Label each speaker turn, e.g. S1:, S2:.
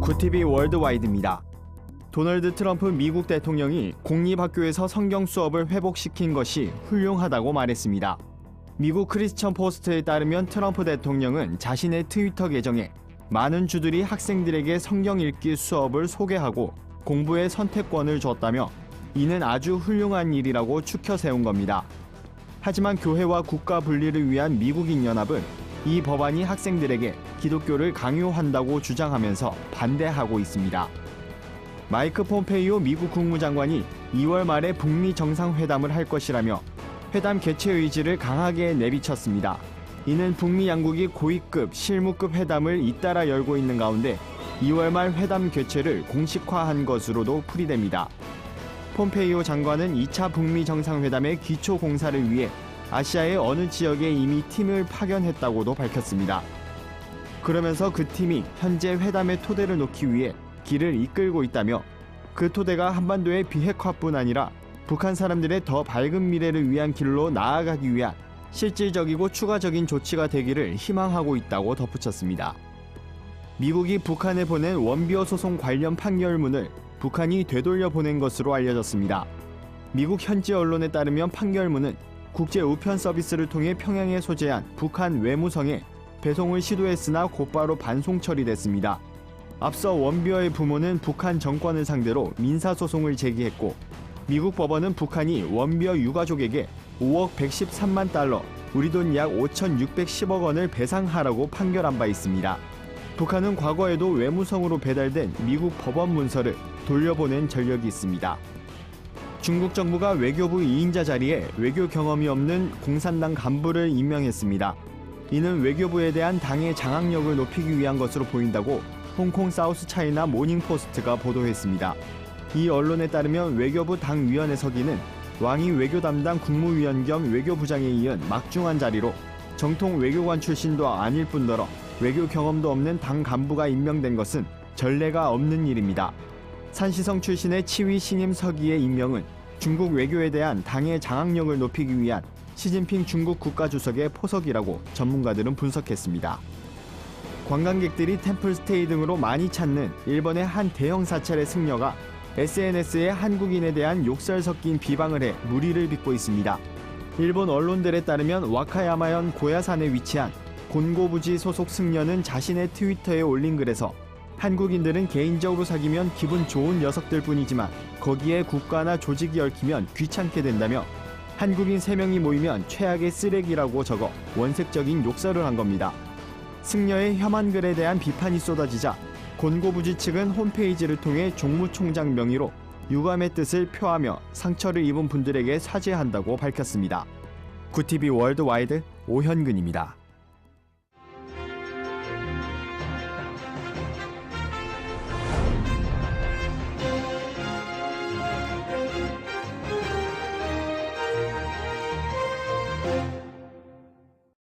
S1: 구티비 월드와이드입니다. 도널드 트럼프 미국 대통령이 공립학교에서 성경 수업을 회복시킨 것이 훌륭하다고 말했습니다. 미국 크리스천 포스트에 따르면 트럼프 대통령은 자신의 트위터 계정에 많은 주들이 학생들에게 성경 읽기 수업을 소개하고 공부의 선택권을 줬다며 이는 아주 훌륭한 일이라고 추켜 세운 겁니다. 하지만 교회와 국가 분리를 위한 미국인 연합은 이 법안이 학생들에게 기독교를 강요한다고 주장하면서 반대하고 있습니다. 마이크 폼페이오 미국 국무장관이 2월 말에 북미 정상회담을 할 것이라며 회담 개최 의지를 강하게 내비쳤습니다. 이는 북미 양국이 고위급, 실무급 회담을 잇따라 열고 있는 가운데 2월 말 회담 개최를 공식화한 것으로도 풀이됩니다. 폼페이오 장관은 2차 북미 정상회담의 기초 공사를 위해 아시아의 어느 지역에 이미 팀을 파견했다고도 밝혔습니다. 그러면서 그 팀이 현재 회담의 토대를 놓기 위해 길을 이끌고 있다며 그 토대가 한반도의 비핵화뿐 아니라 북한 사람들의 더 밝은 미래를 위한 길로 나아가기 위한 실질적이고 추가적인 조치가 되기를 희망하고 있다고 덧붙였습니다. 미국이 북한에 보낸 원비어 소송 관련 판결문을 북한이 되돌려 보낸 것으로 알려졌습니다. 미국 현지 언론에 따르면 판결문은 국제 우편 서비스를 통해 평양에 소재한 북한 외무성에 배송을 시도했으나 곧바로 반송 처리됐습니다. 앞서 원비어의 부모는 북한 정권을 상대로 민사소송을 제기했고 미국 법원은 북한이 원비어 유가족에게 5억 113만 달러, 우리 돈 약 5,610억 원을 배상하라고 판결한 바 있습니다. 북한은 과거에도 외무성으로 배달된 미국 법원 문서를 돌려보낸 전력이 있습니다. 중국 정부가 외교부 2인자 자리에 외교 경험이 없는 공산당 간부를 임명했습니다. 이는 외교부에 대한 당의 장악력을 높이기 위한 것으로 보인다고 홍콩 사우스 차이나 모닝포스트가 보도했습니다. 이 언론에 따르면 외교부 당위원회 서기는 왕이 외교 담당 국무위원 겸 외교부장에 이은 막중한 자리로 정통 외교관 출신도 아닐 뿐더러 외교 경험도 없는 당 간부가 임명된 것은 전례가 없는 일입니다. 산시성 출신의 치위 신임 서기의 임명은 중국 외교에 대한 당의 장악력을 높이기 위한 시진핑 중국 국가주석의 포석이라고 전문가들은 분석했습니다. 관광객들이 템플스테이 등으로 많이 찾는 일본의 한 대형 사찰의 승려가 SNS에 한국인에 대한 욕설 섞인 비방을 해 물의를 빚고 있습니다. 일본 언론들에 따르면 와카야마현 고야산에 위치한 곤고부지 소속 승려는 자신의 트위터에 올린 글에서 한국인들은 개인적으로 사귀면 기분 좋은 녀석들 뿐이지만 거기에 국가나 조직이 얽히면 귀찮게 된다며 한국인 3명이 모이면 최악의 쓰레기라고 적어 원색적인 욕설을 한 겁니다. 승려의 혐한 글에 대한 비판이 쏟아지자 곤고부지 측은 홈페이지를 통해 종무총장 명의로 유감의 뜻을 표하며 상처를 입은 분들에게 사죄한다고 밝혔습니다. 구티비 월드와이드 오현근입니다.